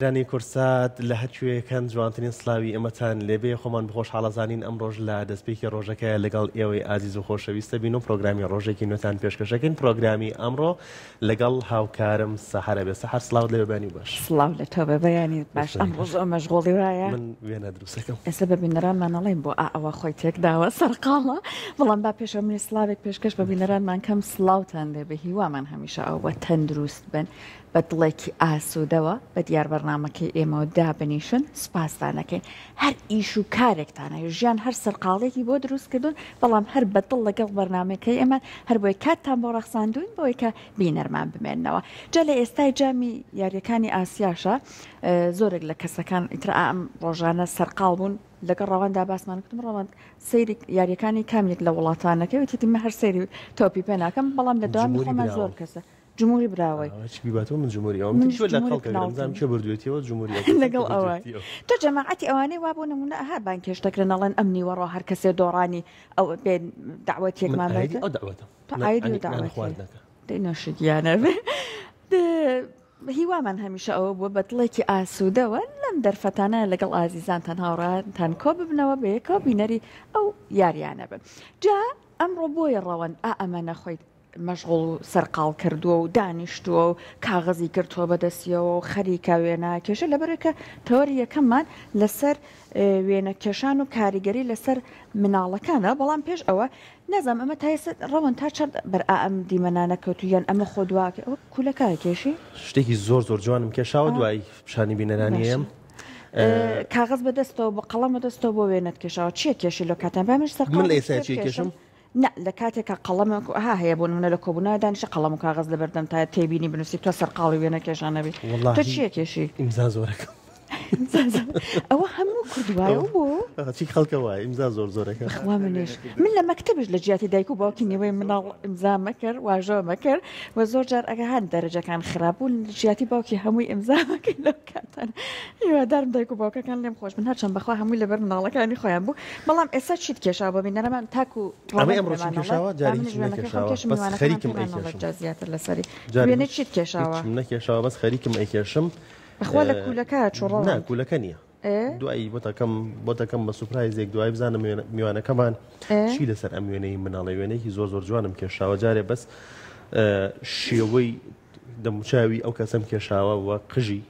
رانی کورسات لە هەرکوێکەن جوانترین سلاوی ئەمەتان لێبێ خۆمان بخۆش حاڵەزانین ئەم ڕۆژ لە دەستپێکی ڕۆژەکە لەگەڵ ئێوەی ئازیز و خۆشەویستە بین و پرۆگرامی ڕۆژێکی نوێتان پێشکەشەکەین پرۆگرامی ئەمڕۆ لەگەڵ هاوکارم سەحەرە بێ سەحەر سلااوت لێ بەیانی باش سلااو لە تۆ بە بەیانی باش ئەم ڕۆژ مەشغوڵی وایە من وێنە دروستەکەم ئێستا بە بینەرانمانەڵێن بۆ ئەوە خۆی تێکداوە سەرقاڵە بەڵام با پێشە منی سلااوێک پێشکەش بە بینەرانمان کەم سلااوتان لێ بە هیوامان هەمیشە ئەوە تەندروست بن بە دڵێکی ئاسوودەوە بە دیار بەرنامەکەی ئێمەوە دابنیشن سوپاسدانەکەین هەر ئیش و کارێکتانە ژیان هەر سەرقاڵێکی بۆ دروست کردوون بەڵام هەر بەدڵ لەگەڵ بەرنامەکەی ئێمە هەر بۆی کاتتان بۆ ڕەخساندوین بۆی کە بینەرمان بمێننەوە جا لە ئێستای جامی یاریەکانی ئاسیاشە زۆرێک لە کەسەکان ئیترا ئەم ڕۆژانە سەرقاڵ بوون لەگەڵ ڕەواندا باسمان کردم ڕەوان سەیری یاریەکانی کامێک لە وڵاتانەکەی وتیمە هەر سەیری تۆپی پێ ناکەم بەڵام لە دوام خۆمان زۆر کەسە جمهوری براوی من جمهوری من لە چه بردوێتیەوە جمهوری لەگەڵ ئەوە تۆ جەماعەتی ئەوانەی وابوو نمونە هەر بانکێشتەکرێن نەڵێن ئەمنی وەڕۆ هەر کەسێ دۆڕانی ئەو بێ داوەتێکمان نەشتیانە هیوامان هەمیشە ئەوە بووە بە دڵێکی ئاسوودەوە لەم دەرفەتانە لەگەڵ ئازیزانتان هاوڕاتان کۆ ببنەوە بەیەکەوە بینەری ئەو یاریانە بن جا ئەمڕۆ بۆیە ڕەوەن ئەمە نەخۆیت مەشغوڵ و سەرقاڵ کردووە و دانیشتووە و کاغەزی کردووە بەدەستیەوە و خەریکە وێنە کێشە لەبەرەکە تەوەری یەکەممان لەسەر وێنە کێشان و کاریگەری لەسەر مناڵەکانە بەڵام پێش ئەوە نەزانم ئەمە تا ئێستا ڕەوەن تا چەند بەر ئەم دیمەنانە کەوتویان ئەمە خۆ دواکە ئەوە کولەکە کێشی شتێکی زۆر جوانم کێشاوە دوای پیشانی بینەرانیم کاغەز بەدەستەوە بە قەڵەم بەدەستەوە بۆ وێنەت کێشاوە چیە کێشی لە کاتان بامش سەرقاڵ من لە ئێستا چی کێشم نه لە کاتێکە قەڵەم هەیە بۆ نمونە لە کۆبوونەوە دانیشە قەڵەم و کاغەز لەبەردەم تا تێبینی بنووسی تۆ سەرقاڵی وێنە کێشانەبی تۆ چیە کێشی ئیمزا زۆرەکەم ئەوە هەموو کردوایە بۆ چی خەڵکە وایە ئیمزا زۆرەکە خوا منێش من لە مەکتبش لە جیاتی دایک و باوکی نێوەی مناڵ ئیمزا مەکرد واژەوە مەکرد و زۆر جار ئەگە هەند دەرەجەکان خراپبوون ژیاتی باوکی هەمووی ئیمزا مەکەی لەو کاتان هیوادارم دایک و باوکەکان لێم خۆش من هەرچەند بەخوا هەمووی لەبەر مناڵەکانی خۆیان بوو بەڵام ئێستا چیت کێشاوە بە بینەرەمان تاکو ئەمە ئەمڕۆ چی کێشاوە جاری هیچ نەکێشاوە بەس خەریکم ئەیکێشم زیاتر لەسەری وێنە چیت کێشاوە نەکێشاوە بەس خەریکم ئەیکێشم بەخوا لە کولەکە چۆڕۆ نا کولەکە نییە دوایی بۆتەکەم بە سوپرایزێک دوای بزانم میوانەکەمان چی لەسەر ئەم وێنەی مناڵی وێنەیەکی زۆر جوانم کێشاوە جارێ بەس شێوەی دەموچاوی ئەو کەسم کێشاوە وە قژی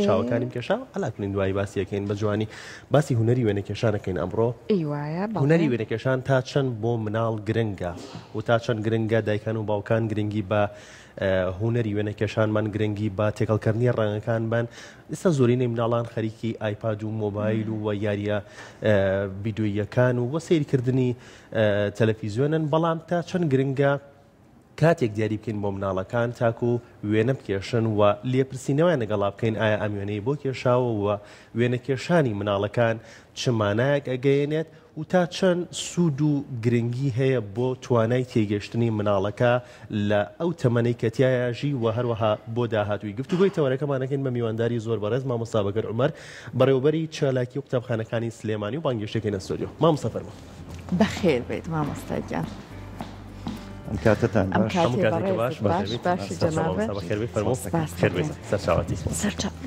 چاوەکانیم کێشاوە ئەلاکنین دوایی باسیەکەین بە جوانی باسی هوەری وێنە کێشانەکەین ئەمڕۆ هوەری وێنە کێشان تا چەند بۆ مناڵ گرنگە و تا چەند گرنگە دایکان و باوکان گرنگی بە هوەری وێنە کێشانمان گرنگی بە تێکەڵکردنی ڕەنگەکان بن ئێستا زۆرینەی مناڵان خەریکی ئایپاد و مۆبایل و یاریە ڤیدیۆیەکان و وە سیرکردنی تەلەڤیزیۆنن بەڵام تا چەند گرنگە کاتێک دیاری بکەین بۆ مناڵەکان تاکو وێنە بکێشن و لێپرسینەوەی لەگەڵا بکەین ئایا ئەم وێنەی بۆ کێشاوە و وێنە کێشانی مناڵەکان چ مانایەک ئەگەیەنێت و تا چەند سوود و گرنگی هەیە بۆ توانای تێگەشتنی مناڵەکە لە ئەو تەمەنەی کەتیایژی و هەروەها بۆ داهاتووی گفتوگۆی تەوەرەکەمانەکەین بە میوانداری زۆر بەڕێز مامۆستا بەکەر عومەر بەڕێوەبەری چالاکی و قوتابخانەکانی سلێمانی و بانگێشتێکەکەینە ستۆدیۆ مامۆستا فەرموو بەخێر بێت مامۆستا گیان ئەم کاتتان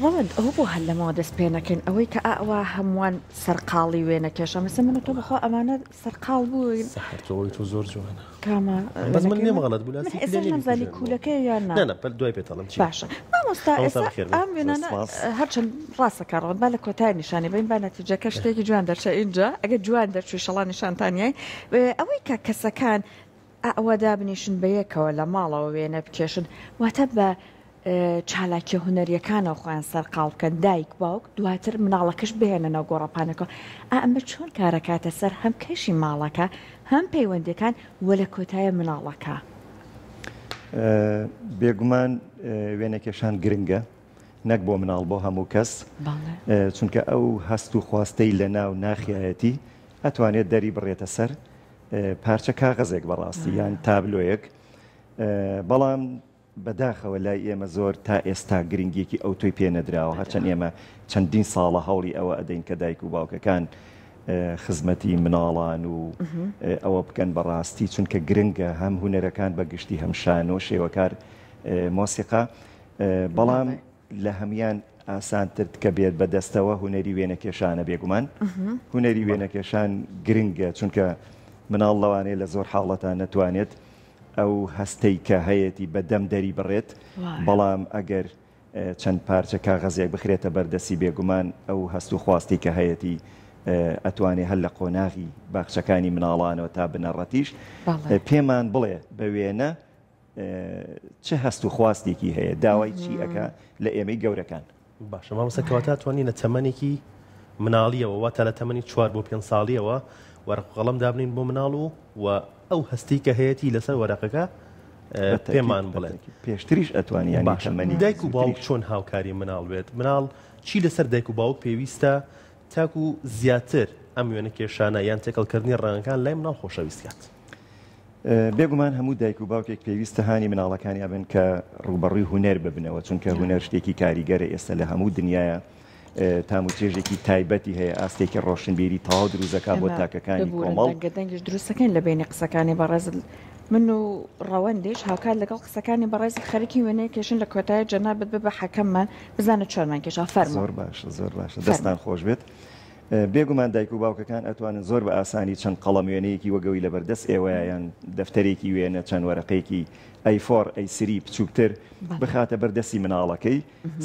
ڕەوەند ئەوە بۆ هەر لەمەوە دەست پێ نەکەین ئەوەی کە ئەوە هەمووان سەرقاڵی وێنە کێشە مەسە منە تۆ بخوا ئەمانە سەرقاڵ بووین تۆ زۆر جوانە کامە بەس من نێمەغەڵەت بوو نەزانی کوولەکەی یان نە دوای پێتەڵم باشە مامۆستا ئەم وێنانە هەرچەند ڕاستەکە ڕەوەند با لە کۆتای نیشانی بین با نەتیجەکە شتێکی جوان دەرچە اینجا ئەگە جوان دەرچوی شەڵا نیشانتانیای ئەوەی کە کەسەکان ئەوە دابنیشن بە یەکەوە لە ماڵەوە وێنە بکێشن واتە بە چالاکی هوەریەکانە خۆیان سەرقاڵ بکەن دایک باوک دواتر مناڵەکەش بهێنەنەوە گۆڕەپانەکە ئەمە چۆن کارەکاتە سەر هەم کەشی ماڵەکە هەم پەیوەندەکان وە لە کۆتایە مناڵەکە بێگومان وێنەکێشان گرنگە نەک بۆ مناڵ بۆ هەموو کەس چونکە ئەو هەست و خواستەی لە ناو ناخیایەتی ئەتوانێت دەری بڕێتە سەر پارچە کاغەزێک بەڕاستی یان تابلۆیەک بەڵام بەداخەوە لای ئێمە زۆر تا ئێستا گرنگێکی ئەو تۆی پێ نەدراوە هەرچەند ئێمە چەندین ساڵە هەوڵی ئەوە ئەدەین کە دایک و باوکەکان خزمەتی مناڵان و ئەوە بکەن بەڕاستی چونکە گرنگە هەم هونەرەکان بەگشتی هەم شان و شێوەکار مۆسیقا بەڵام لە هەمان ئاسانتر کە بێت بەدەستەوە هوەری وێنەکێشانە بێگومان هوەری وێنەکێشان گرنگە چونکە مناڵ لەوانەیە لە زۆر حاڵەتان نەتوانێت ئەو هەستەی کە هەیەی بەدەم دەری بڕێت بەڵام ئەگەر چەند پارچە کاغەزێک بخرێتە بەردەسی بێگومان ئەو هەست و خواستی کە هەیەی ئەتوانێت هەل لە قۆناغی باخچەکانی مناڵانەوە تا بنەڕەتیش پێمان بڵێ بە وێنە چه هەست و خواستێکی هەیە داوای چی ئەکا لە ئێمەی گەورەکان باشە مامۆستا توانینە تەمەنێکی مناڵیەوە واتە لە تەمەنی 4 بۆ 5 ساڵیەوە وەرەقەڵەم دابنین بۆ مناڵ و ئەو هەستی کە هەیەی لەسەر وەرەقەکە پێمان بڵێن پێشتریش ئەتوانیانی دایک و باوک چۆن هاوکاری مناڵ بێت مناڵ چی لەسەر دایک و باوک پێویستە تاکو زیاتر ئەم وێنە کێشانە یان تێکەڵکردنی ڕەنگەکان لای مناڵ خۆشەویستیات بێگومان هەموو دایک و باوکێک پێویستە هانی مناڵەکانی بن کە ڕوبەڕووی هوەر ببنەوە چونکە هوەر شتێکی کاریگەرە ئێستا لە هەموو دنیاە تاموچێژێکی تایبەتی هەیە ئاستێکی ڕۆشنبیری تاوا دروزەکە بۆ تاکەکانی کۆمەڵ گەدەنگیش دروستەکەین لە بینی قسەکانی بەڕێز من و ڕەوەندیش هاوکات لەگەڵ قسەکانی بەڕێز خەریکی وێنەیە کێشن لە کۆتایی جەنابەت بە حەکەممان بزانە چۆنمان کێشا فەرموو زۆر باشە دەستان خۆش بێت بێگومان دایک و باوکەکان ئەتوانن زۆر بە ئاسانی چەند قەڵەم وێنەیەکی وەگەوی لەبەردەست ئێوەیان دەفتەرێکی وێنە چەند وەرەقەیەکی ئەیفۆر ئەیسری بچووکتر بخاتە بەردەستی مناڵەکەی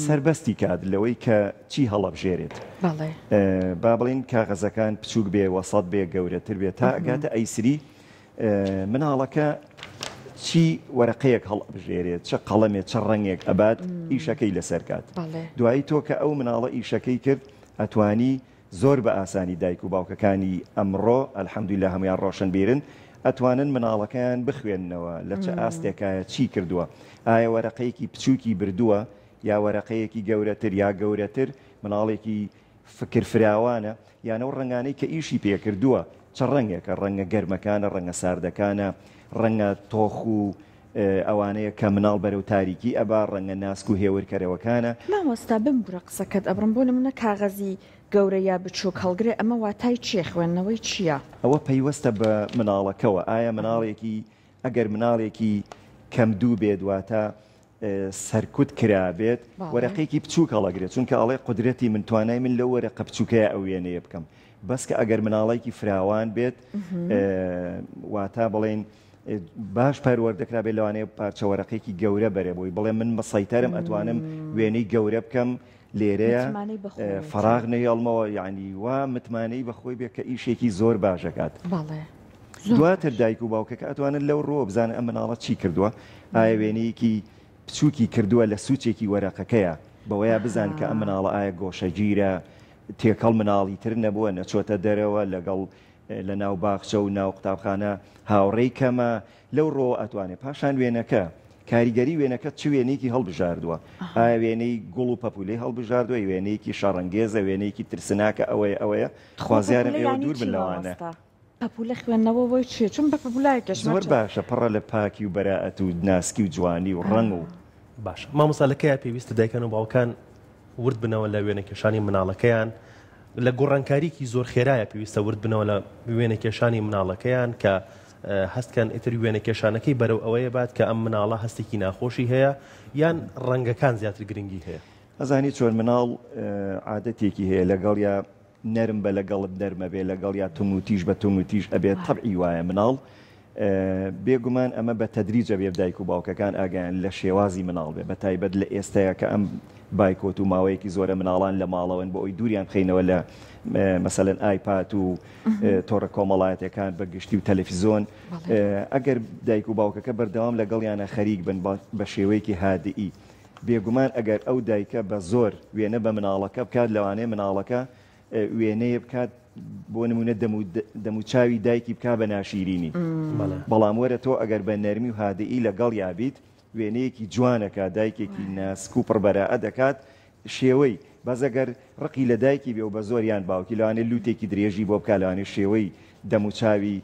سربەستی کات لەوەی کە چی هەڵەبژێرێت با بڵین کاغەزەکان بچووک بێ وەسەد بێ گەورەتر بێت تا ئەگاتە ئەیسری مناڵەکە چی وەرەقەیەک هەڵبژێرێت چه قەڵەمێت چه ڕەنگێک ئەبات ئیشەکەی لەسەر کات دوایی تۆ کە ئەو مناڵە ئیشەکەی کرد ئەتوانی زۆر بە ئاسانی دایک و باوکەکانی ئەمڕۆ ئەلحەمدولیلا هەمویان ڕۆشن بیرن ئەتوانن مناڵەکەیان بخوێننەوە لە چه ئاستێکایە چی کردووە ئایا وەرەقەیەکی بچووکی بردووە یا وەرەقەیەکی گەورەتر یا گەورەتر مناڵێکی فکر فراوانە یانەوە ڕنگانەی کە ئیشی پێکردووە چه ڕەنگێکە ڕەنگە گەرمەکانە ڕەنگە ساردەکانە ڕەنگە تۆخ و ئەوانەیە کە مناڵ بەرەو تاریکی ئەبا ڕەنگە ناسک و هێورکەرەوەکانە مامۆستا بمبورە قسەکەت ئەبرم بۆ منە کاغەزی گەورە یا بچووک هەڵگرێ ئەمە واتای چێ خوێندنەوەی چییە؟ ئەوە پەیوەستە بە مناڵەکەەوە ئایا مناڵێکی ئەگەر مناڵێکی کەم دوو بێت واتە سەرکوت کرابێت وەرەقێکی بچووک هەڵەگرێت چونکە ئەڵێ قدرەتی من توانای من لەو وەرەقە بچووکەیە ئەو وێنەیە بکەم بەس کە ئەگەر مناڵێکی فراوان بێت واتە بڵێن باش پەروەردەکرا بێت لەوانەیە پارچە وەرەقێکی گەورە بەرێ بۆی بڵێ من مەسەیتەرم ئەتوانم وێنەی گەورە بکەم لێرەیە فراغ نەیەڵمەوە یعنی وا متمانەی بەخۆی بێت کە ئیشێکی زۆر باشەکات دواتر دایک و باوکەکە ئەتوانن لەو ڕۆ بزانە ئەم مناڵە چی کردووە ئایا وێنەیەکی بچووکی کردووە لە سوچێکی وەرەقەکەیە بەوەیە بزان کە ئەم مناڵە ئایا گۆشەگیرە تێکەڵ مناڵی تر نەبووە نەچۆتە دەرەوە لەگەڵ لە ناو باخچە و ناو قوتابخانە هاوڕێی کەمە لەو ڕۆ ئەتوانێت پاشان وێنەکە کاریگەری وێنەکە چ وێنەیەکی هەڵبژاردووە ئایا وێنەی گوڵ و پەپولەی هەڵبژاردووە وێنەیەکی شەڕەنگێزە وێنەیەکی ترسناکە ئەوەیە خوازیارم ئێوە دوور بن لەوانە پەپولە خوێندنەوە بۆی چێ چون بە پەپولایەکەش زۆر باشە پڕە لە پاکی و بەراعەت و ناسکی و جوانی و ڕەنگ و باش مامۆسالەکەیە پێویستە دایکان و باوکان ورد بنەوە لە وێنەکێشانی مناڵەکەیان لە گۆڕانکاریکی زۆر خێرایە پێویستە ورد بنەوە لە وێنەکێشانی مناڵەکەیان کە هەستکەن ئیتر وێنەکێشانەکەی بەرەو ئەوەیە بات کە ئەم مناڵە هەستێکی ناخۆشی هەیە یان ڕەنگەکان زیاتر گرنگی هەیە ئەزانی چۆن مناڵ عادەتێکی هەیە لەگەڵ یا نەرم بە لەگەڵت دەرمە بێ لەگەڵ یا توموتیش بە توموتیش ئەبێت تەبعی وایە مناڵ بێگومان ئەمە بە تەدریجە بێ دایک و باوکەکان ئاگیان لە شێوازی مناڵ بێ بە تایبەت لە ئێستەیە کە ئەم بایکۆت و ماوەیەکی زۆرە مناڵان لە ماڵەوەن بۆ ئەوی دووریان بخەینەوە لە مەسەلەن ئایپات و تۆڕە کۆمەڵایەتەکان بەگشتی و تەلەڤیزۆن ئەگەر دایک و باوکەکە بەردەوام لەگەڵیانە خەریک بن بە شێوەیەکی هادئی بێگومان ئەگەر ئەو دایکە بە زۆر وێنە بە مناڵەکە بکات لەوانەیە مناڵەکە وێنەیە بکات بۆ نمونە دەموچاوی دایکی بک بە ناشیرینی بەڵام وەرە تۆ ئەگەر بە نەرمی و هادئی لەگەڵ یابیت وێنەیەکی جوانەکە دایکێکی ناسک و پڕبەراعە دەکات شێوەی بەزەگەر ڕقی لە دایکی بێ و بە زۆریان باوکی لەوانێ لوتێکی درێژی بۆ بکە لەوانێ شێوەی دەموچاوی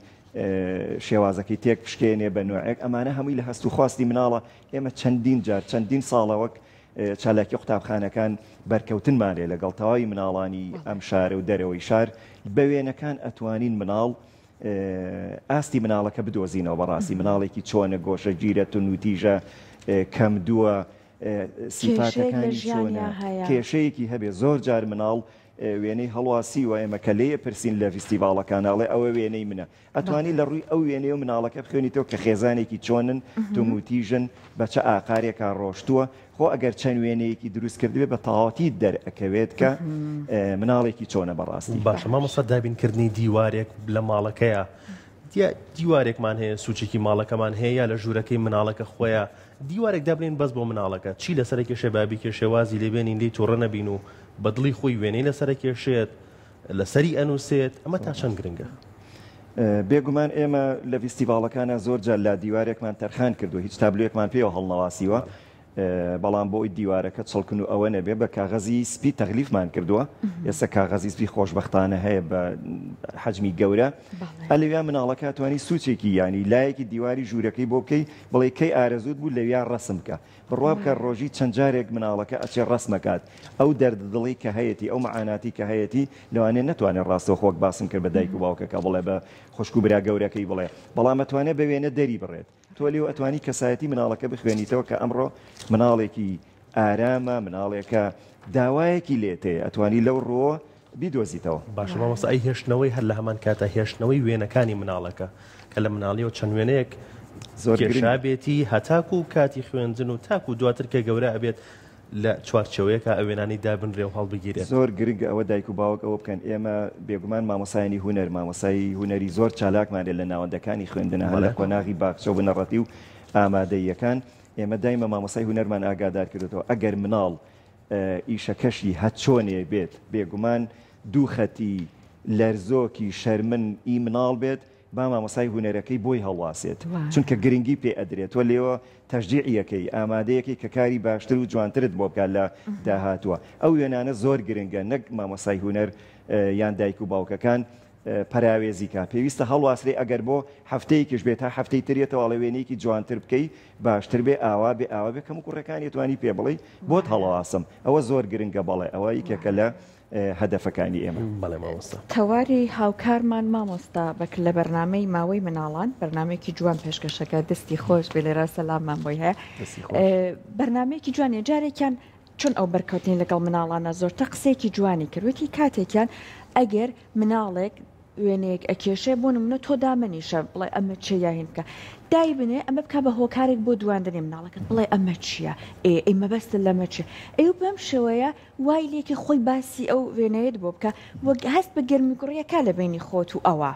شێوازەکەی تێک پشکێنێ بە نوعێک ئەمانە هەمووی لە هەست و خواستی مناڵە ئێمە چەندین جار چەندین ساڵەوەک چالاکی قوتابخانەکان بەرکەوتنمانێ لەگەڵ تەواوی مناڵانی ئەم شارە و دەرەوەی شار بە وێنەکان ئەتوانین مناڵ ئاستی مناڵەکە بدۆزینەوە بەڕاستی مناڵێکی چۆنە گۆشە گیرە و نوتیژە کەم دووە سیفاتەکانی چۆنە کێشەیەکی هەبێ زۆر جار مناڵ وێنەی هەڵواسی و ئێمە کە لێ پرسین لە فیستیڤاڵەکاناڵێ ئەوە وێنەی منە ئەتوانی لە ڕووی ئەو وێنەی و مناڵەکە بخوێنیتەوە کە خێزانێکی چۆنن توموتیژن بە چه ئاقارێکا ڕۆشتووە خۆ ئەگەر چەند وێنەیەکی دروست کردوێ بە تەواوەتی دەرئەکەوێت کە مناڵێکی چۆنە بەڕاستی باشە مامۆستا دابینکردنی دیوارێک لە ماڵەکەیە دیوارێکمان هەیە سوچێکی ماڵەکەمان هەیە لە ژوورەکەی مناڵەکە خۆیە دیوارێک دابنین بەس بۆ مناڵەکە چی لەسەر کێشێ بابی کێشێوازی لێبێنین لی تووڕە نەبین و بەدڵی خۆی وێنەی لەسەر کێشێت لەسەری ئەنووسێت ئەمە تا چەند گرنگە بێگومان ئێمە لە فیستیڤاڵەکانە زۆر جار لا دیوارێکمان تەرخان کردو هیچ تابلوێکمان پێوە هەڵنەواسیوە بەڵام بۆ ئەوی دیوارەکە چڵکن و ئەوە نەبێ بە کاغەزی سپی تەغلیفمان کردووە ئێستا کاغەزی سپی خۆشبەختانە هەیە بە حەجمی گەورە ئەلەویان مناڵەکە توانی سوچێکی ینی لایەکی دیواری ژوورەکەی بۆ بکەی بڵێ کەی ئارەزوت بوو لەویان ڕەسم بکە بڕوا بکە ڕۆژی چەند جارێک مناڵەکە ئەچێ ڕەسمەکات ئەو دەرددڵی کە هەیەی ئەو معاناتی کە هەیەی لەوانێ نەتوانێت ڕاستەوە خۆک باسم کرد بە دایک و باوکەکە بڵێ بە خوشک و برا گەورەکەی بڵێ بەڵام ئەتوانێت بەوێنە دەری بڕێت تۆ لێو ئەتوانی کەسایەتی مناڵەکە بخوێنیتەوە کە ئەمڕۆ مناڵێکی ئارامە مناڵێکە داوایەکی لێتێ ئەتوانی لەو ڕۆ بیدۆزیتەوە باشە مامۆستا ئەی هێشتنەوەی هەر لە هەمان کاتە هێشتنەوەی وێنەکانی مناڵەکە کە لە مناڵیەوە چەند وێنەیەک زۆر گەشابێتی هەتاکو و کاتی خوێندن و تاکو و دواتر کە گەورە ئەبێت لە چوارچەوەیەکە ئەوێنانی دابنرێ و هەڵبگیرێت زۆر گرنگە ئەوە دایک و باوک ئەوە بکەن ئێمە بێگومان مامۆسایانی هونەر مامۆسایی هونەری زۆر چالاکمانێت لە ناوەندەکانی خوێندنە هەلە کۆناغی باخچە و بنەڕەتی و ئامادەیەکان ئێمە دایمە مامۆسای هونەرمان ئاگادار کردێتەوە ئەگەر مناڵ ئیشەکەشی هەت چۆنێ بێت بێگومان دوو خەتی لەرزۆکی شەرمن ئی مناڵ بێت با مامۆسای هونەرەکەی بۆی هەڵواسێت چونکە گرنگی پێ ئەدرێت وە لێوە تەشجیعیەکەی ئامادەیەکی کە کاری باشتر و جوانترت بۆ بکات لە داهاتووە ئەو وێنانە زۆر گرنگە نەک مامۆسای هونەر یان دایک و باوکەکان پەراوێزیکە پێویستە هەڵواسرێ ئەگەر بۆ هەفتەیەکیش بێت تا هەفتەی ترێتەوە ئەڵە وێنەیەکی جوانتر بکەی باشتر بێ ئاوا بێ ئاوا بێ کەم و کوڕەکانی توانی پێ بڵێ بۆت هەڵواسم ئەوە زۆر گرنگە بەڵێ ئەوە یەکێکە لە هەدەفەکانی ئێمە بەڵێ مامۆستا تەواری هاوکارمان مامۆستا بەک لە بەرنامەی ماوەی مناڵان بەرنمێکی جوان پێشکەشەکە دەستی خۆش بێ لێرە سەلامان بۆی هەیە بەرنمەیەکی جوانێ جارێکیان چون ئەو بەرکەوتنی لەگەڵ مناڵانە زۆرتە قسێکی جوانی کردوەتی کاتێکیان ئەگەر مناڵێک وێنەیەک ئەکێشێ بۆ نمونە تۆ دامەنیشە بڵێ ئەمە چێ یاهین بکە دای بنێ ئەمە بکە بە هۆکارێک بۆ دواندنی مناڵەکەت بڵێ ئەمە چییە ئێمە بەستە لەمە چێ ئەو بەم شێوەیە وای لێکی خۆی باسی ئەو وێنەیەت بۆ بکە وەک هەست بە گەرمی کوڕیەکە لە بینی خۆت و ئەوە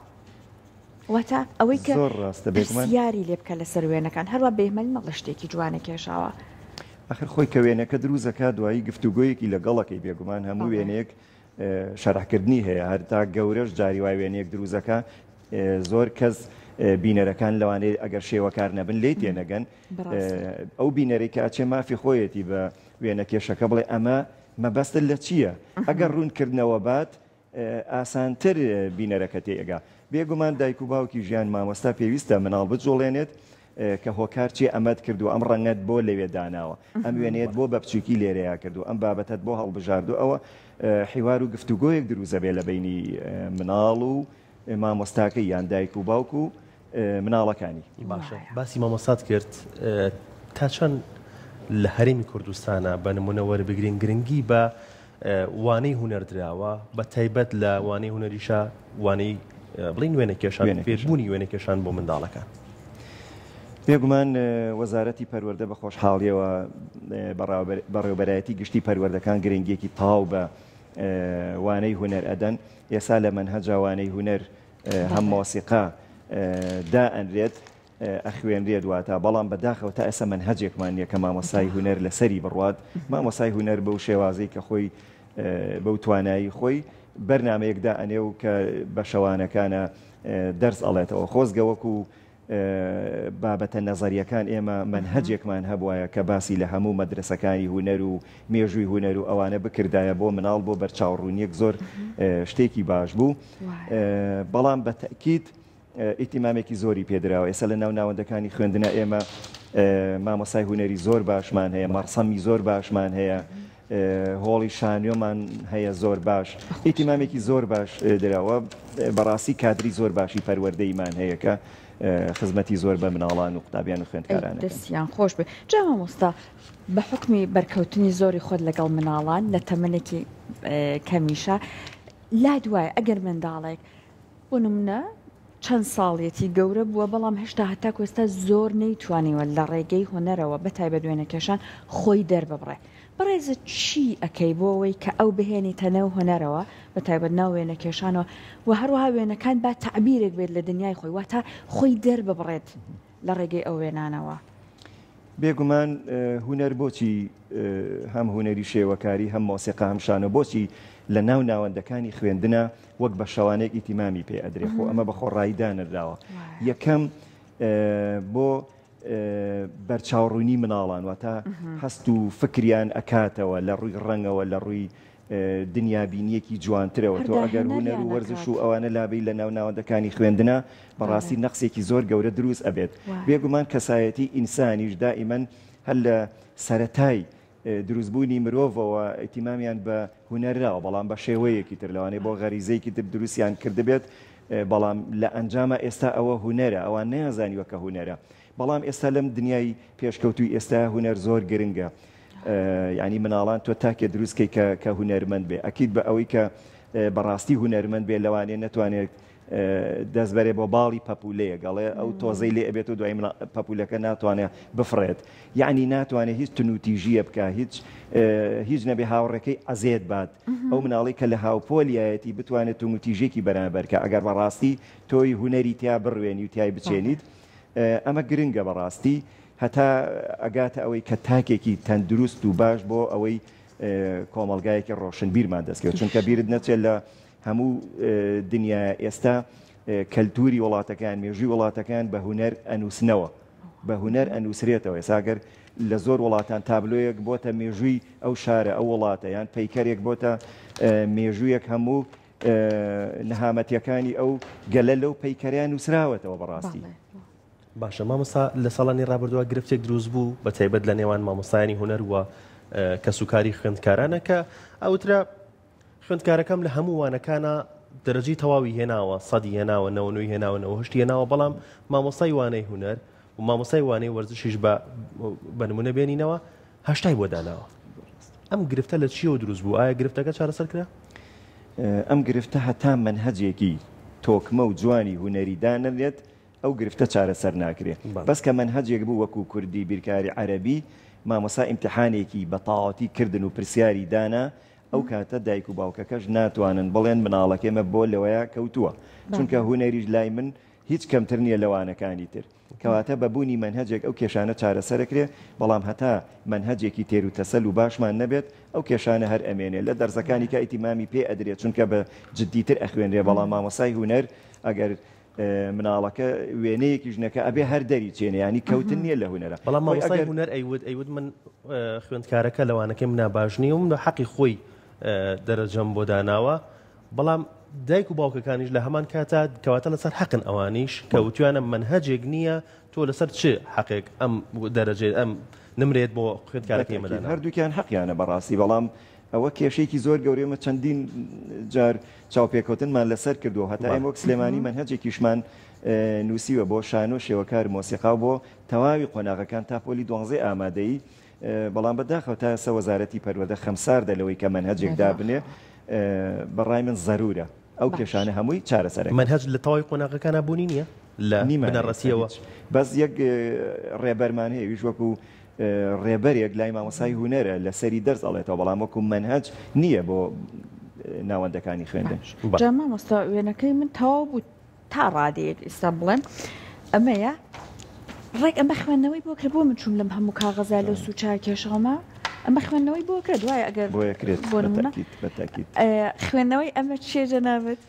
واتە ئەوەی کە یاری لێ بکە لەسەر وێنەکان هەروە بێمەل مەڵە شتێکی جوانە کێشاوە آخر خۆی کە وێنەکە دروستەکە دوایی گفتوگۆیەکی لەگەڵەکەی بێگومان هەموو وێنەیەک شەرحکردنی هەیە هەر تا گەورەش جاری وای وێنەیەک دروستەکە زۆر کەس بینەرەکان لەوانەیە ئەگەر شێوەکار نەبن لێی تێنەگەن ئەو بینەرەی کە ئاچێ مافی خۆیەتی بە وێنە کێشەکە بڵێ ئەمە مەبەستە لە چییە ئەگەر ڕوونکردنەوە بات ئاسانتر بینەرەکە تێگا بێگومان دایک و باوکی ژیان مامۆستا پێویستە مناڵ بجوڵێنێت کە هۆکار چی ئەمەد کردو ئەم ڕەنگەت بۆ لەوێ داناوە ئەم وێنێت بۆ بە بچووکی لێرەیە کردو ئەم بابەتت بۆ هەڵبژاردو ئەوە حیوار و گفتوگۆیەک دروزە بێ لە بینی مناڵ و مامۆستاکە یان دایک و باوک و مناڵەکانی باشە باسی مامۆستات کرد تا چەند لە هەرێمی کوردستانە بە نمونە وەربگرین گرنگی بە وانەی هونەردراوە بە تایبەت لە وانەی هونەریشە وانەی بڵین وێنەکێشان فێربوونی وێنەکێشان بۆ منداڵەکان بێگومان وەزارەتی پەروەردە بە خۆشحاڵیەوە بەڕێوەبەرایەتی گشتی پەروەردەکان گرنگیەکی تاو بە وانەی هونەر ئەدەن ئێستا لە مەنهەجا وانەی هونەر هەم مۆسیقا دائەنرێت ئەخوێنرێت واتە بەڵام بەداخەوە تا ئێستا مەنهەجێکمان نییە کە مامۆسای هونەر لەسەری بڕوات مامۆسای هونەر بەو شێوازەی کە خۆی بەو توانایی خۆی بەرنمەیەکدا ئەنێ و کە بە شەوانەکانە دەرس ئەڵێتەوە خۆزگە وەکو بابەتە نەزەریەکان ئێمە منهەجێکمان هەبوایە کە باسی لە هەموو مەدرسەکانی هونەر و مێژووی هونەر و ئەوانە بکردایە بۆ مناڵ بۆ بەرچاوڕوونیەک زۆر شتێکی باش بوو بەڵام بە تەکید ئیتیمامێکی زۆری پێدراوە ئێستا لە ناو ناوەندەکانی خوێندنە ئێمە مامۆسای هونەری زۆر باشمان هەیە مەرسەمی زۆر باشمان هەیە هۆڵی شانۆمان هەیە زۆر باش ئیتیمامێکی زۆر باش دراوە بەڕاستی کادری زۆر باشی پەروەردەیمان هەیە کە خزمەتی زۆر بە مناڵان و قوتابیان و خوێندکاران دەستیان خۆش بێ. جا مامۆستا بە حکمی بەرکەوتنی زۆری خۆت لەگەڵ مناڵان لە تەمەنێکی کەمیشە لا دوایە ئەگەر منداڵێک بۆ نمونە چەند ساڵیەتی گەورە بووە بەڵام هێشتا هەتا کوێستا زۆر نەیتوانیوە لە ڕێگەی هوەرەوە بەتایبەت وێنەکێشان خۆی دەرببڕێ. بەڕێزە چی ئەەکەی بۆ ئەوەی کە ئەو بهێنیتە نەو هوەرەوە بەتایبەت ناو وێنەکێشانەوە و هەروەها وێنەکان با تعبیرێک بێت لە دنیای خۆی واتە خۆی دەرببڕێت لە ڕێگەی ئەو وێنانەوە. بێگومان هوەر بۆچی هەم هوەری شێوەکاری هەم مۆسیقا هەم شانە بۆچی لە ناو ناوەندەکانی خوێندنە وەک بە شەوانێک ئیتیمامی پێ ئەدرێ خۆ ئەمە بە خۆڕاییدا نەدراوە. یەکەم بۆ بەرچاوڕوونی مناڵان واتە هەست و فکریان ئەکاتەوە لە ڕووی ڕەنگەوە لە ڕووی دنیابینیەکی جوانترەوە تۆ ئەگەر هوەر و وەرزش و ئەوانە لابەی لە ناو ناوەندەکانی خوێندنە بەڕاستی نەقسێکی زۆر گەورە دروست ئەبێت. بێگومان کەسایەتی ئینسانیش دائیمەن هەر لە سەرەتای دروستبوونی مرۆڤەوە ئیتیمامیان بە هوەرراوە بەڵام بە شێوەیەکی تر لەوانەیە بۆ غەریزەیەکی تر دروستیان کردبێت بەڵام لە ئەنجامە ئێستا ئەوە هوەرە ئەوان نەیانزانیوە کە هوەرە بەڵام ئێستا لەم دنیای پێشکەوتوی ئێستا هوەر زۆر گرنگە یعنی مناڵان تۆ تاکێ دروستکەی کە هوەرمەند بێ ئەکید بە ئەوەی کە بەڕاستی هوەرمەند بێ لەوانێ نەتوانێت دەستبەرێ بۆ باڵی پەپولەیە گەڵێ ئەو تۆزەی لێ ئەبێت و دوای پەپولەکە ناتوانێت بفرێت یعنی ناتوانێت هیچ تنوتیژیە بکە هیچ نەبێ هاوڕێکەکەی ئەزێت بات ئەو مناڵی کە لە هاوپۆلیایەتی بتوانێت تنوتیژێکی بەرامبەرکە ئەگەر بەڕاستی تۆی هوەری تیا بڕوێنی و تیای بچێنیت ئەمە گرنگە بەڕاستی هەتا ئەگاتە ئەوەی کە تاکێکی تەندروست و باش بۆ ئەوەی کۆمەلگایەکی ڕۆشنبیرمان دەستکەوت چونکە بیرت نەچێت لە هەموو دنیا ئێستا کەلتوری وڵاتەکان مێژووی وڵاتەکان بە هوەر ئەنووسنەوە بە هوەر ئەنووسرێتەوە ئێساگەر لە زۆر وڵاتان تابلۆیەک بۆتە مێژووی ئەو شارە ئەو وڵاتە یان پەیکەرێک بۆتە مێژوویەک هەموو نەهامەتیەکانی ئەو گەلە لەو پەیکەریان نووسراوەتەوە بەڕاستی. باشە مامۆستا لە ساڵانی ڕابردووە گرفتێک دروست بوو بە تایبەت لە نێوان مامۆستایانی هوەر وە کەسوکاری خوێندکارانە کە ئەوترا خوێندکارەکەم لە هەموو وانەکانە دەرەجی تەواوی هێناوە سەدی هێناوە 90 هێناوە 90 هێناوە بەڵام مامۆستای وانەی هوەر و مامۆستای وانەی وەرزشیش بە نمونە بێنینەوە 80 بۆ داناوە. ئەم گرفتە لە چیەوە دروست بوو؟ ئایا گرفتەکە چارەسەر کرا؟ ئەم گرفتە هەتا منهەجێکی تۆکمە و جوانی هوەری دانەرێت ئەو گرفتە چارەسەر ناکرێت بەس کە منهەجێک بوو وەکو کوردی بیرکاری عەرەبی مامۆستا ئیمتیحانێکی بەتاواتی کردن و پرسیاری دانا ئەو کاتە دایک و باوکەکەش ناتوانن بڵێن مناڵەکەمە بۆ لەوەیە کەوتووە چونکە هوەریش لای من هیچ کەمتر نییە لەوانەکانی تر کەواتە بەبوونی منهەجێک ئەو کێشانە چارەسەرەکرێ بەڵام هەتا منهەجێکی تێر و تەسەل و باشمان نەبێت ئەو کێشانە هەر ئەمێنێ لە دەرزەکانی کە ئیتیمامی پێ ئەدرێت چونکە بە جددیتر ئەخوێنرێ بەڵام مامۆسای هوەر ئەگەر مناڵەکە وێنەیەکی ژنەکە ئەبێ هەر دەری چێنێ ینی کەوتن نییە لە هوەرە بەڵام مامۆستای هوەر ئەیود من خوێندکارەکە لەوانەکەی منە باش نییە و من بە حەقی خۆی دەرەجەم بۆ داناوە بەڵام دایک و باوکەکانیش لە هەمان کاتا کەواتە لەسەر حەقن ئەوانیش کەوتویانە منهەجێک نییە تۆ لەسەر چ حەقێک ئەم دەرەجێت ئەم نمرێت بۆ خوێندکارەکەی مەدان هەردووکیان حەقیانە بەڕاستی بەڵام ئەوە کێشەیەکی زۆر گەورەمە چەندین جار چاوپێکوتنمان لەسەر کردووە هەتا ئەم وەک سلێمانی منهەجێکیشمان نووسیوە بۆ شانۆ شێوەکار مۆسیقا بۆ تەواوی قۆناغەکان تا پۆلی 12 ئامادەی بەڵام بەداخەوە تا ئێستا وەزارەتی پەروەردە خەمساردە لەوەی کە منهەجێک دابنێ بەڕای من زەرورە ئەو کێشانە هەمووی چارەسەرە منهەج لە تەواوی قۆناغەکانە بوونی نییە لە بنەڕەتیەوە بەس یەک ڕێبەرمان هەیە ویش وەکو ڕێبەرێک لای مامۆسای هوەرە لە سەری دەرس ئەڵێتەوە بەڵام وەکو منهەج نییە بۆ ناوەندەکانی خوێندن. جا مامۆستا وێنەکەی من تەواو بوو تا ڕادەیەک ئێستا بڵێن ئەمەیە ڕێک ئەمە خوێندنەوەی بۆ کرد بۆ من چوم لەم هەموو کاغەزە لە سوچار کێشەڵمە ئەمە خوێندنەوەی بۆ کرد دوای ئەگەر بۆ خوێندنەوەی ئەمە چێژە نابێت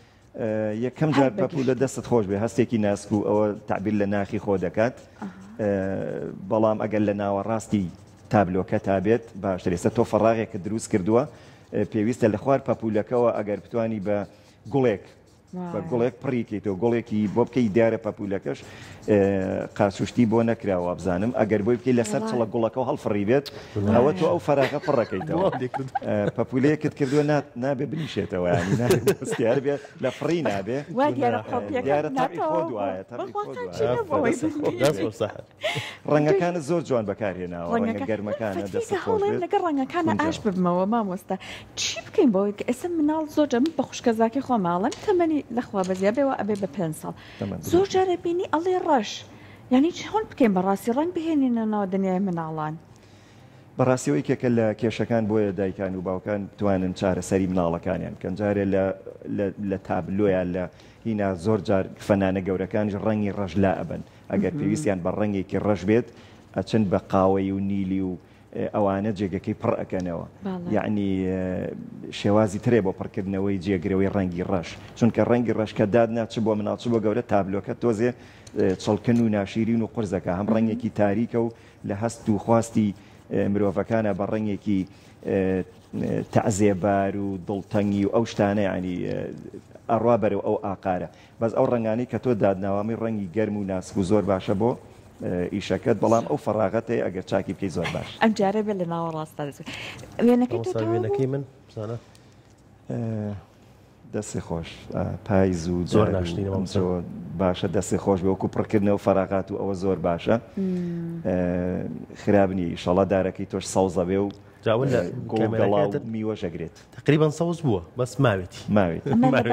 یەکەم جار پەپوو لە دەستت خۆش بێ هەستێکی ناسک و ئەوە تعبیر لە ناخی خۆ دەکات بەڵام ئەگەر لە ناوەڕاستی تابلۆکە تابێت باشتر ئێستا تۆ فەڕاغێک کە دروست کردووە پێویستە لە خوار پەپولەکەەوە ئەگەر بتوانی بە گوڵێک بە گوڵێک پڕیکەیتەوە گوڵێکی بۆ بکەی دیارە پەپولەکەش قاسوشتی بۆ نەکراوە بزانم ئەگەر بۆی بکەی لەسەر چڵە گوڵەکە هەڵفڕی بێت ئەوە تۆ ئەو فەراغە پڕەکەیتەوە پەپولەیەکت کردووە نابێ بنیشێتەوە ینی بێت لە فڕی نابێ دیارە تاقی خۆ دوایە ڕەنگەکانە زۆر جوان بەکارهێناوە ڕەنگە گەرمەکانە لەگەڵ ڕەنگەکانە ئاش ببمەوە مامۆستا چی بکەین بۆی کە ئێستا مناڵ زۆر من بە خوشکەزاکی خۆ ماڵم تەمەنی لەخوا بەزییا بێەوە ئەبێ بە 5 ساڵ زۆر جارە بینی ئەڵێ ڕەش یعنی هەڵ بکەین بەڕاستی ڕەنگ بهێنینەوە دنیای مناڵان بەڕاستیەوەی کێکە لە کێشەکان بۆیە دایکان و باوکان توانن چارەسەری مناڵەکانیان کەم جارێ لە تابلۆیان لە هینا زۆر جار فەنانە گەورەکانیش ڕەنگی ڕەش لا ئەبن ئەگەر پێویستیان بە ڕەنگێکی ڕەش بێت ئەچن بە قاوەی و نیلی و ئەوانە جێگەکەی پڕ ئەەکەنەوە یعنی شێوازی ترێ بۆ پڕکردنەوەی جێگرەوەی ڕەنگی ڕەش چونکە ڕەنگی ڕەشکە دادنا چ بۆ مناڵ چ بۆ گەورە تابلۆکە تۆزێ چڵکن و ناشیرین و قورزەکە هەم ڕەنگێکی تاریکە و لە هەست و خواستی مرۆڤەکانە بە ڕەنگێکی تەعزێبار و دڵتەنگی و ئەو شتانە ینی ئەڕوا بەرەو ئەو ئاقارە بەس ئەو ڕنگانی کە تۆ دادناوامی ڕەنگی گەرم و ناسک و زۆر باشە بۆ ئیشەکەت بەڵام ئەو فەراغەتەیە ئەگەر چاکی بکەی زۆر باش ئەم جارە بێت لە ناوە ڕاستە وێنەکەی من دەستی خۆش پاییز و زۆر باشە دەستی خۆش بێ وەکو پڕکردنەوە فەراغات و ئەوە زۆر باشە خرابنی شەڵە دارەکەی تۆش سەوزە بێ و گۆڵگەڵاو میوەژەگرێت تقریبان سەوز بووە بەس ماوێتی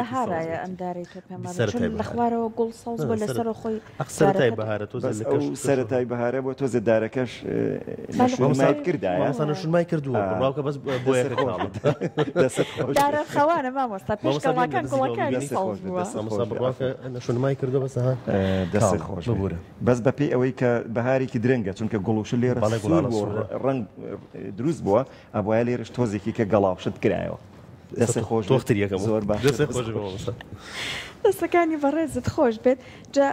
بەهارایە ئەم دارێت لە خوارەوە گوڵ سەوز بۆ لەسەر خۆی سەرەتای بەهارە سەرەتای بەهارە بۆ تۆزە دارەکەش نشونمایت کردایە نشونمای کردووە ڕاوکە بەس بۆ دارە خەوانە مامۆستا پێشکەڵاکان گوڵەکانی سەوز بووە نشونمای کردو بەس دەستی خۆش ببوورە بەس بەپێی ئەوەی کە بەهارێکی درەنگە چونکە گوڵوش لێرە ڕەنگ دروست بووە ئەبواە لێرش تۆزێکی کە گەڵاوشت کرایەوە دەستی خۆش تۆختریەکەم زۆر باش دەستەکانی بەڕێزت خۆش بێت جا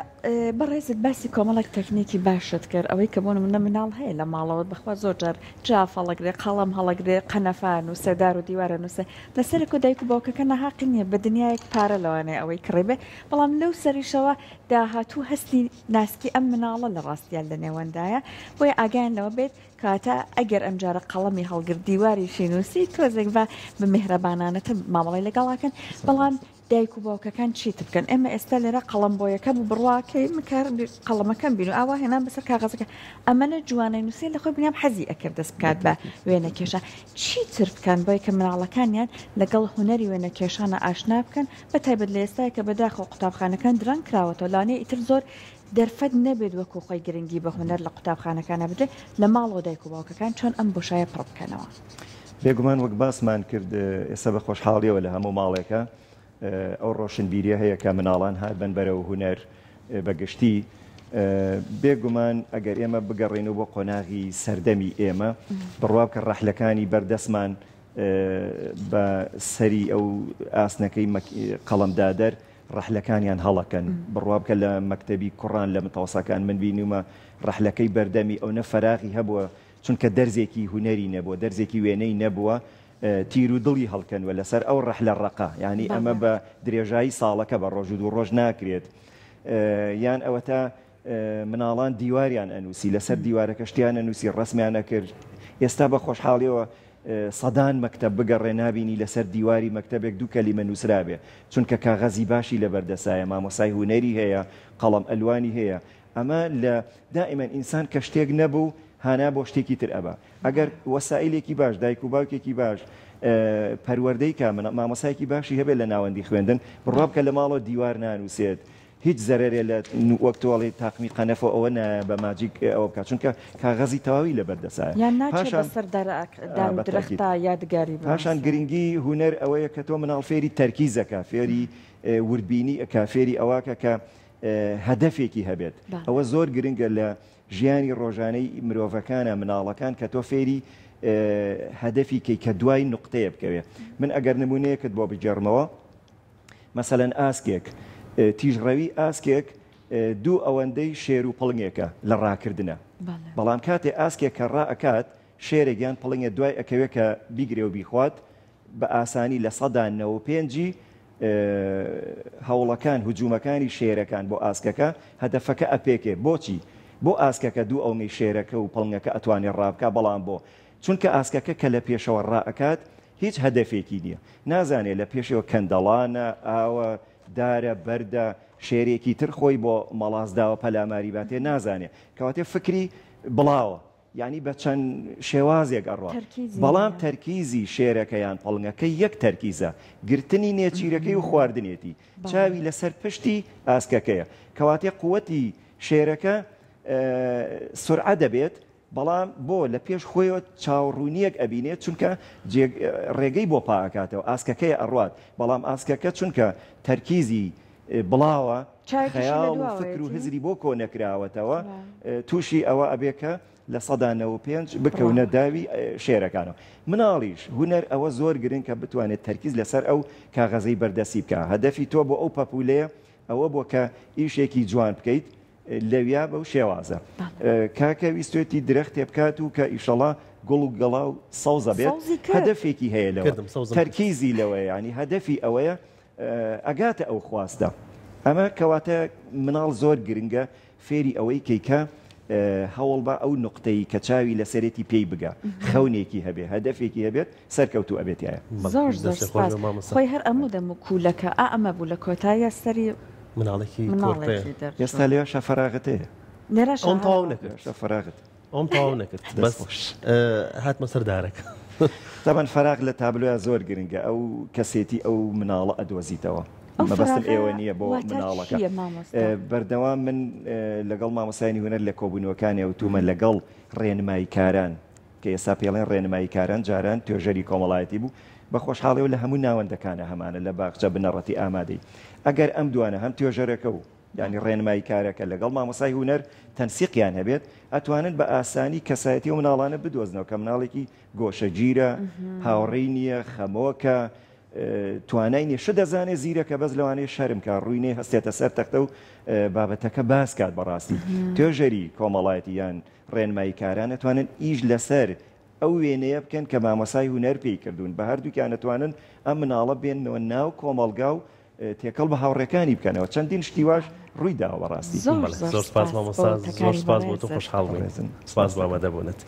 بەڕێزت باسی کۆمەڵک تەکنیکی باشت کرد ئەوەی کە بۆ منە مناڵ هەیە لە ماڵەوە بەخوا زۆر جار جافەڵەگرێ قەڵەم هەڵەگرێ قەنەفان و سەدار و دیوارە نووسێ لەسەرک و دایک و باوکەکە نەحاقی نییە بە دنیایەک پارە لەوانێ ئەوەی کڕێبێ بەڵام لەو سەریشەوە داهاتوو هەستی ناسکی ئەم مناڵە لە ڕاستیان لە نێوەندایە بۆیە ئاگیان لەوە بێت کاتە ئەگەر ئەم جارە قەڵەمی هەڵگرت دیواری شینوسی تۆزێک بە بمهرەبانانەتە مامەڵی لەگەڵاکەن بەڵام دایک و باوکەکان چیت بکەن ئێمە ئێستا لێرە قەڵەم بۆیەکە و بڕواکەی مکار قەڵەمەکەم بین و ئاوا هێنان بەسەر کاغەزەکە ئەمەە جوانای نووسێ لە خۆی بنیام حەزی ئەکرد دەست بکات بە وێنە کێشە چی تر بکەن بۆی کە مناڵەکانیان لەگەڵ هوەری وێنە کێشانە ئاشنا بکەن بە تایبەت لە ئێستای کە بەداخە قوتابخانەکان درەنگ کراوەتەوە لانەیە ئیتر زۆر دەرفەت نەبێت وەکو خۆی گرنگی بە هوەر لە قوتابخانەکانە بدرێت لە ماڵەوە دایک و باوکەکان چۆن ئەم بۆشایە پڕ بکەنەوە بێگومان وەک باسمان کرد ئێستا بە خۆشحاڵیەوە لە هەموو ماڵێکە ئەو ڕۆشنبیریە هەیە کە مناڵان هاتبن بەرەو هوەر بەگشتی بێگومان ئەگەر ئێمە بگەڕێنەوە بۆ قۆناغی سەردەمی ئێمە بڕوا بکە ڕەحلەکانی بەردەستمان بە سەری ئەو ئاسنەکەی قەڵەمدادەر ڕەحلەکانیان هەڵەکەن بڕوا بکە لە مەکتەبی کوڕان لە متەوەسەکان من بینیمە ڕەحلەکەی بەردەمی ئەو نەفەراغی هەبووە چونکە دەرزێکی هوەری نەبووە دەرزێکی وێنەی نەبووە تیر و دڵی هەڵکەنوە لەسەر ئەو ڕەحلە ڕقا یعنی ئەمە بە درێژایی ساڵەکە بە ڕۆژ و دوو ڕۆژ ناکرێت یان ئەوە تا مناڵان دیواریان ئەنووسی لەسەر دیوارەکە شتیان ئەنووسی ڕسمیانە کرد ئێستا بە خۆشحاڵیەوە سەدان مەکتەب بگەڕێ نبینی لەسەر دیواری مەکتەبێک دوو کەلیمە نووسرابێ چونکە کاغەزی باشی لە بەردەسایە مامۆسای هوەری هەیە قەڵەم ئەلوانی هەیە ئەمە لە دائیمەن ئینسان کە شتێک نەبوو هانا بۆ شتێکی تر ئەبە ئەگەر وەسائلێکی باش دایک و باوکێکی باش پەروەردەی کە مامۆسایەکی باشی هەبێت لە ناوەندی خوێندن بڕوا بکە لە ماڵەوە دیوار نانووسێت هیچ زەرێرێ لە وەکتۆڵی تاقمی قەنەفە ئەوە بە ماجیک ئەوە بکات چونکە کاغەزی تەواوی لە بەردەسایە پاشان گرنگی هوەر ئەوەیە کە تۆ مناڵ فێری تەرکیزەکە فێری وردبینی ئەکا فێری ئەواکە کە هەدەفێکی هەبێت ئەوە زۆر گرنگە لە ژیانی ڕۆژانەی مرۆڤەکانە مناڵەکان کە تۆ فێری هەدەفی کەی کە دوای نقطەیە بکەوێ من ئەگەر نمونەیەکت بۆ بجێڕمەوە مەسەلەن ئاسکێک تیژڕەوی ئاسکێک دوو ئەوەندەی شێر و پڵنگێکە لە ڕاکردنە بەڵام کاتێ ئاسکێک کە ڕائەکات شێرێکیان پڵنگێ دوای ئەکەوێت کە بیگرێ و بیخوات بە ئاسانی لە 195 هەوڵەکان هجوومەکانی شێرەکان بۆ ئاسکەکە هەدەفەکە ئەپێکێ بۆچی بۆ ئاسکەکە دوو ئەومەی شێرەکە و پڵنگەکە ئەتوانێت ڕابکە بەڵام بۆ چونکە ئاسکەکە کە لە پێشەوە ڕائەکات هیچ هەدەفێکی نییە نازانێت لە پێشەوە کەندەڵانە ئاوە دارە بەردە شێرێکی تر خۆی بۆ مەڵازداوە پەلاماری باتێ نازانێت کەواتێ فکری بڵاوە یعنی بە چەند شێوازێک ئەڕوا بەڵام تەرکیزی شێرەکەیان پەڵنگەکە یەک تەرکیزە گرتنی نێچیرەکەی و خواردنێتی چاوی لەسەر پشتی ئاسکەکەیە کەواتێ قووەتی شێرەکە سرعە دەبێت بەڵام بۆ لە پێش خۆیەوە چاوڕوونیەک ئەبینێت چونکە ڕێگەی بۆ پاکاتەوە ئاسکەکەی ئەڕوات بەڵام ئاسکەکە چونکە تەرکیزی بڵاوە خەیاڵ و فکر و هزری بۆ کۆ نەکراوەتەوە تووشی ئەوە ئەبێکە لە 195 بکەونە داوی شێرەکانەوە مناڵیش هوەر ئەوە زۆر گرنگ کە بتوانێت تەرکیز لەسەر ئەو کاغەزەی بەردەسی بکە هەدەفی تۆ بۆ ئەو پەپولەیە ئەوە بۆ کە ئیشێکی جوان بکەیت لەویا بەو شێوازە کاکە ویستێتی درەختێ بکات و کە ئیشەڵا گوڵ و گەڵا و سەوزە بێت هەدەفێکی هەیە لەوە تەرکیزی لەوەیە ینی هەدەفی ئەوەیە ئەگاتە ئەو خواستە ئەمە کەواتە مناڵ زۆر گرنگە فێری ئەوەی کەیکە هەوڵ بە ئەو نقطەی کە چاوی لە سەرێتی پێی بگە خەونێکی هەبێ هەدەفێکی هەبێت سەرکەوتو ئەبێتایە خۆی هەر ئەموو دەم و کوولەکە ئەمە بوو لە کۆتایە سەری مناڵێکی ئێستا لێ شەفەراغەتەیە ئەم تەواو نەکرد شەفەراغت ئەم تەواو نەکرد بەس هاتمە سەردارەکە تەبەن فەراغ لە تابلۆیە زۆر گرنگە ئەو کەسێتی ئەو مناڵە ئەدۆزیتەوە مەبەستم ئێوە نییە بۆ مناڵەکە بەردەوام من لەگەڵ مامۆسانی هونەر لە کۆبوونەوەکانی ئەوتومە لەگەڵ ڕێنمایی کاران کە ئێستا پێڵێن ڕێنمایی کاران جاران توێژەری کۆمەڵایەتی بوو بە خۆشحاڵیەوە لە هەموو ناوەندەکانە هەمانە لە باخچە بنەڕەتی ئامادەی ئەگەر ئەم دوانە هەم توێژەرەکە و ینی ڕێنمایی کارەکە لەگەڵ مامۆسای هونەر تەنسیقیان هەبێت ئەتوانن بە ئاسانی کەسایەتی و مناڵانە بدۆزنەوە کە مناڵێکی گۆشەگیرە هاوڕێی نییە خەمۆکە توانای نیشە دەزانێت زیرەکە بەس لەوانەیە شەرم کە ڕووینێ هەستێتە سەر تەختە و بابەتەکە باس کات بەڕاستی توێژەری کۆمەڵایەتی یان ڕێنمایی کاران ئەتوانن ئیش لەسەر ئەو وێنەیە بکەن کە مامۆسای هونەر پێی کردوون بە هەردووکیان ئەتوانن ئەم مناڵە بێننەوە ناو کۆمەڵگا و تێکەڵ بە هاوڕێکانی بکەنەوە چەندین شتیواش ڕووی داوە بەڕاستی زۆر سپاس مامۆستا زۆر سپاس بۆ تۆ خۆشحاڵ بووین سپاس بۆ ئامادەبوونت